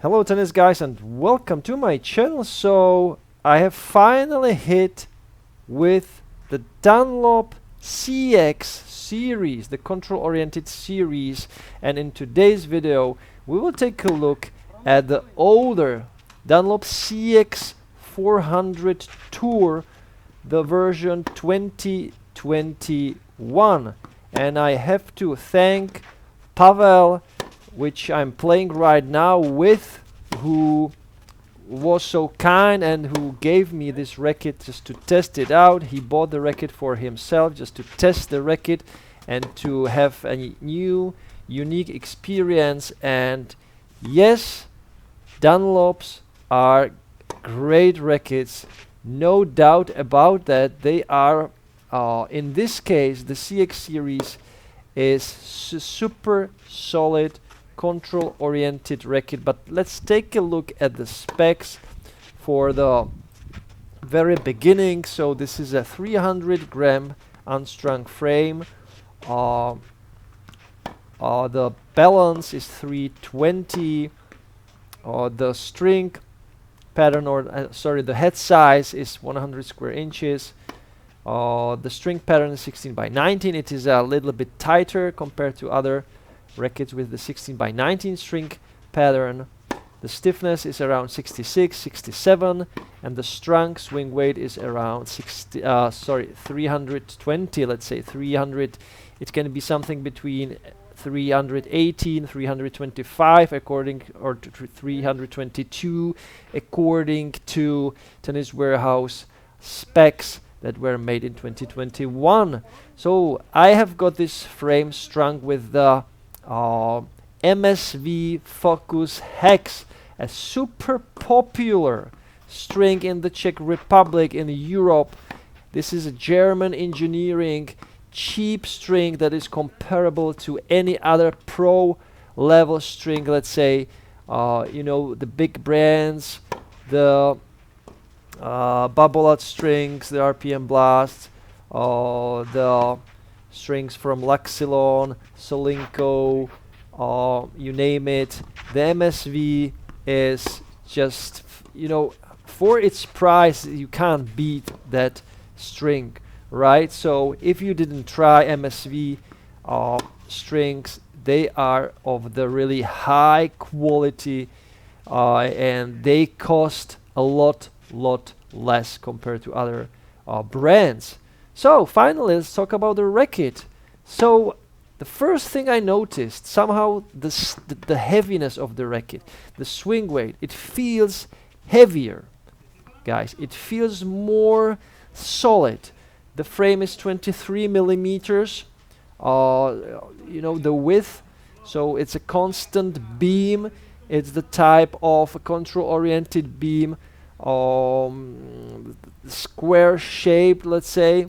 Hello tennis guys and welcome to my channel. So I have finally hit with the Dunlop CX series, the control oriented series, and in today's video we will take a look at the older Dunlop CX 400 Tour, the version 2021, and I have to thank Pavel, which I'm playing right now with, who was so kind and who gave me this racket just to test it out. He bought the racket for himself just to test the racket and to have a new unique experience. And yes, Dunlops are great rackets, no doubt about that. They are in this case the CX series is super solid control oriented racket. But let's take a look at the specs for the very beginning. So this is a 300 gram unstrung frame. The balance is 320. The string pattern, or sorry, the head size is 100 square inches. The string pattern is 16 by 19. It is a little bit tighter compared to other rackets with the 16 by 19 string pattern. The stiffness is around 66, 67, and the strung swing weight is around 320. Let's say 300. It can be something between 318, 325, according, or 322, according to Tennis Warehouse specs that were made in 2021. So I have got this frame strung with the MSV Focus Hex, a super popular string in the Czech Republic, in Europe. This is a German engineering cheap string that is comparable to any other pro level string. Let's say you know, the big brands, the Babolat strings, the RPM Blast, the strings from Laxilon, Solinko, you name it. The MSV is just, you know, for its price you can't beat that string, right? So if you didn't try MSV strings, they are of the really high quality, and they cost a lot less compared to other brands. So finally, let's talk about the racket. So the first thing I noticed, somehow the heaviness of the racket, the swing weight, it feels heavier, guys. It feels more solid. The frame is 23 millimeters, you know, the width, so it's a constant beam. It's the type of a control oriented beam, square shaped, let's say.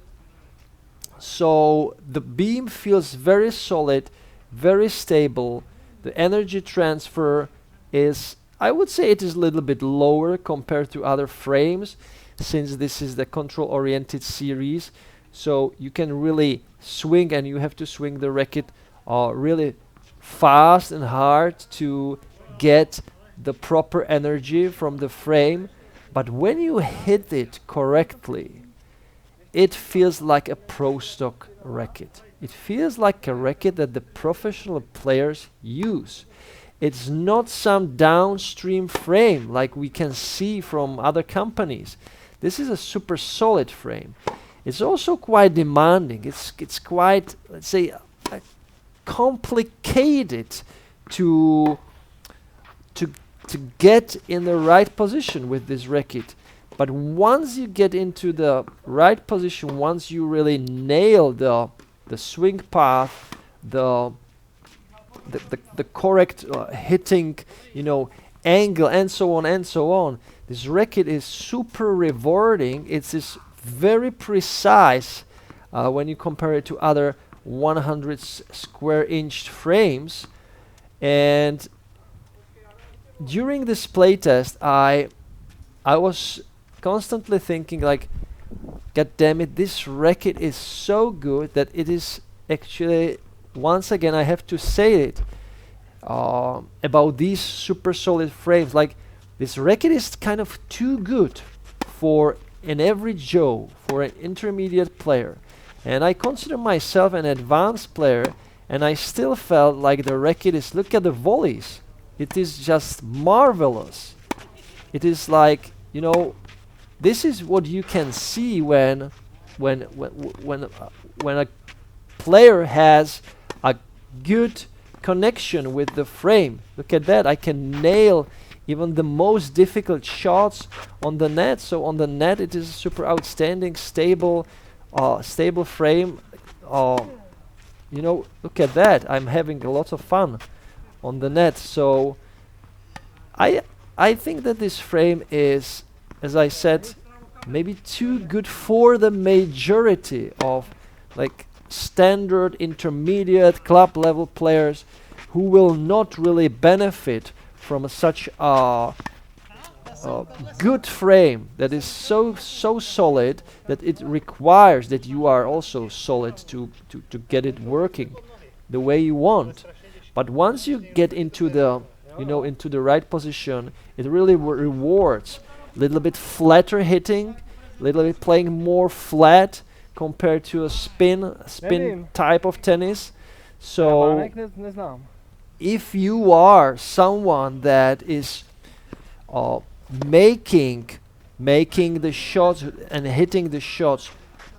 So the beam feels very solid, very stable. The energy transfer is, I would say it is a little bit lower compared to other frames, since this is the control oriented series. So you can really swing, and you have to swing the racket really fast and hard to get the proper energy from the frame. But when you hit it correctly, it feels like a pro stock racket. It feels like a racket that the professional players use. It's not some downstream frame like we can see from other companies. This is a super solid frame. It's also quite demanding. It's quite, let's say, complicated to get in the right position with this racket. But once you get into the right position, once you really nail the swing path, the correct hitting, you know, angle, and so on, this racket is super rewarding. It's very precise when you compare it to other 100 square inch frames. And during this playtest, I was constantly thinking, like, god damn it, this racket is so good that it is actually, once again I have to say it, about these super solid frames. Like, this racket is kind of too good for an average Joe, for an intermediate player. And I consider myself an advanced player, and I still felt like the racket is, look at the volleys. It is just marvelous. It is like, you know, this is what you can see when a player has a good connection with the frame. Look at that, I can nail even the most difficult shots on the net. So on the net it is a super outstanding, stable frame. You know, look at that, I'm having a lot of fun on the net. So I think that this frame is, as I said, maybe too good for the majority of like standard intermediate club level players who will not really benefit from such a good frame that is so solid that it requires that you are also solid to get it working the way you want. But once you get into the, you know, into the right position, it really rewards a little bit flatter hitting, a little bit playing more flat compared to a spin type of tennis. So if you are someone that is making the shots and hitting the shots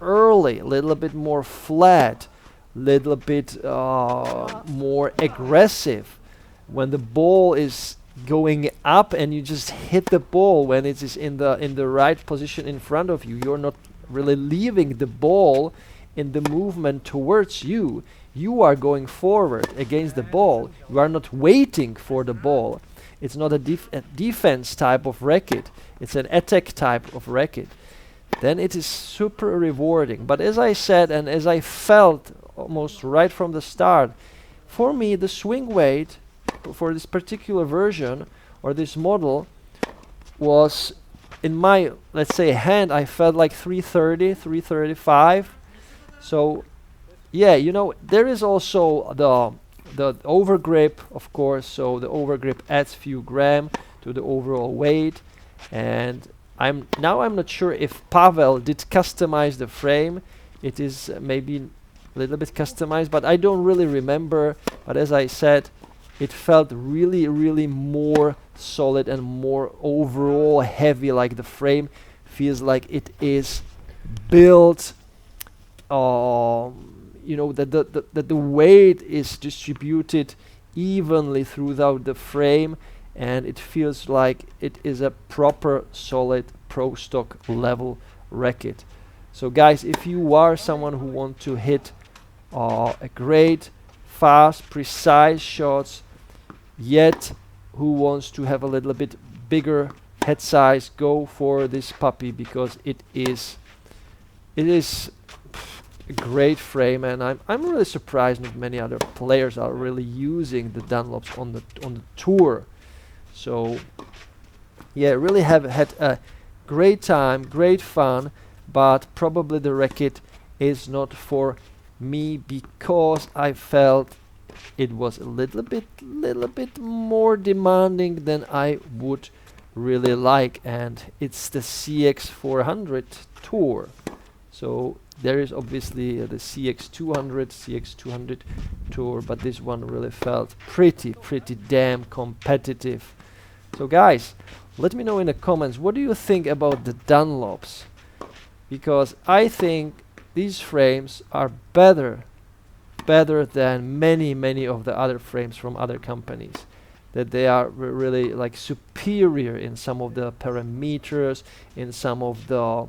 early, a little bit more flat, little bit more aggressive, when the ball is going up and you just hit the ball when it is in the right position in front of you, you're not really leaving the ball in the movement towards you. You are going forward against the ball. You are not waiting for the ball. It's not a defense type of racket. It's an attack type of racket. Then it is super rewarding. But as I said, and as I felt almost right from the start, for me the swing weight for this particular version or this model was, in my, let's say, hand, I felt like 330, 335. So yeah, you know, there is also the overgrip, of course. So the overgrip adds few gram to the overall weight. And I'm not sure if Pavel did customize the frame. It is maybe a little bit customized, but I don't really remember. But as I said, it felt really more solid and more overall heavy. Like the frame feels like it is built, you know, that the weight is distributed evenly throughout the frame, and it feels like it is a proper solid pro stock level racket. So guys, if you are someone who want to hit a great fast precise shots, yet who wants to have a little bit bigger head size, go for this puppy, because it is a great frame. And I'm really surprised that many other players are really using the Dunlops on the tour. So yeah, really have had a great time, great fun, but probably the racket is not for me because I felt it was a little bit more demanding than I would really like. And it's the CX 400 tour. So there is obviously the CX 200 tour, but this one really felt pretty damn competitive. So guys, let me know in the comments, what do you think about the Dunlops? Because I think these frames are better than many of the other frames from other companies. That they are really like superior in some of the parameters, in some of the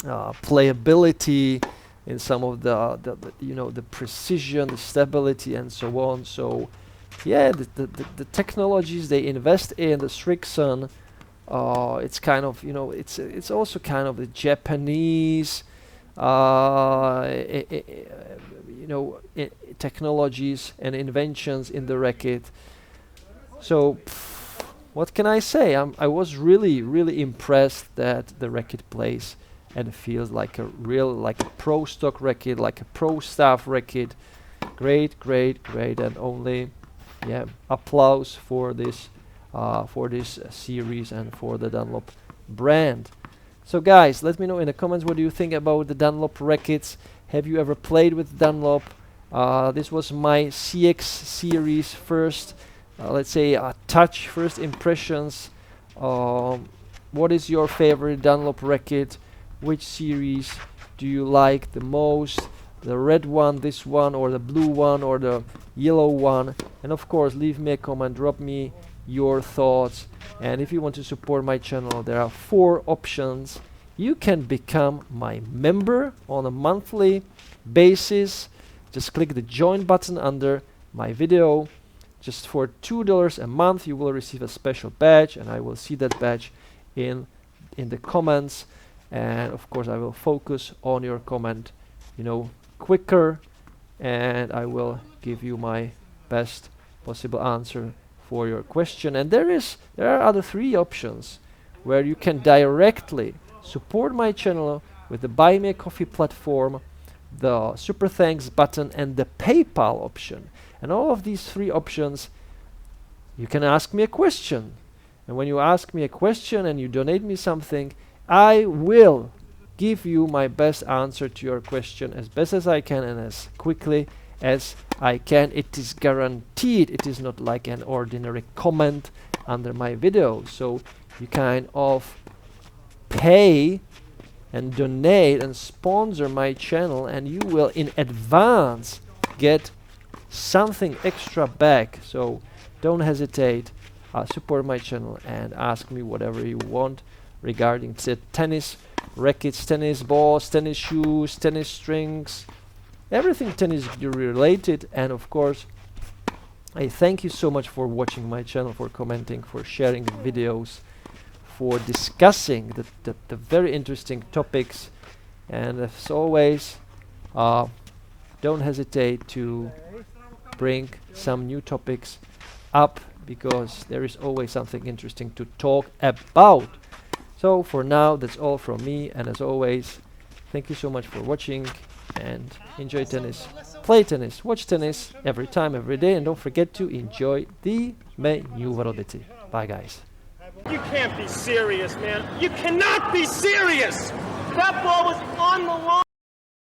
playability, in some of the you know, the precision, the stability, and so on. So yeah, the technologies they invest in, the Strixon, it's kind of, you know, it's also kind of the Japanese you know, technologies and inventions in the racket. So what can I say? I was really impressed that the racket plays and feels like a real, like a pro stock racket, like a pro staff racket. Great, and only yeah, applause for this series and for the Dunlop brand. So guys, let me know in the comments what do you think about the Dunlop rackets. Have you ever played with Dunlop? This was my CX series first, let's say touch first impressions. What is your favorite Dunlop racket? Which series do you like the most? The red one, this one, or the blue one, or the yellow one? And of course, leave me a comment, drop me your thoughts. And if you want to support my channel, there are 4 options. You can become my member on a monthly basis. Just click the join button under my video. Just for $2 a month, you will receive a special badge, and I will see that badge in the comments. And of course, I will focus on your comment, you know, quicker, and I will give you my best possible answer for your question. And there are other 3 options where you can directly support my channel with the Buy Me a Coffee platform, the Super Thanks button, and the PayPal option. And all of these 3 options, you can ask me a question. And when you ask me a question and you donate me something, I will give you my best answer to your question as best as I can and as quickly as I can. It is guaranteed. It is not like an ordinary comment under my video. So you kind of pay and donate and sponsor my channel, and you will in advance get something extra back. So don't hesitate, support my channel and ask me whatever you want regarding tennis rackets, tennis balls, tennis shoes, tennis strings, everything tennis related. And of course, I thank you so much for watching my channel, for commenting, for sharing the videos, for discussing the very interesting topics. And as always, don't hesitate to bring some new topics up, because there is always something interesting to talk about. So for now, that's all from me, and as always, thank you so much for watching, and enjoy tennis, play tennis, watch tennis every time, every day, and don't forget to enjoy the manooovrlbity. Bye guys. You can't be serious, man. You cannot be serious! That ball was on the line!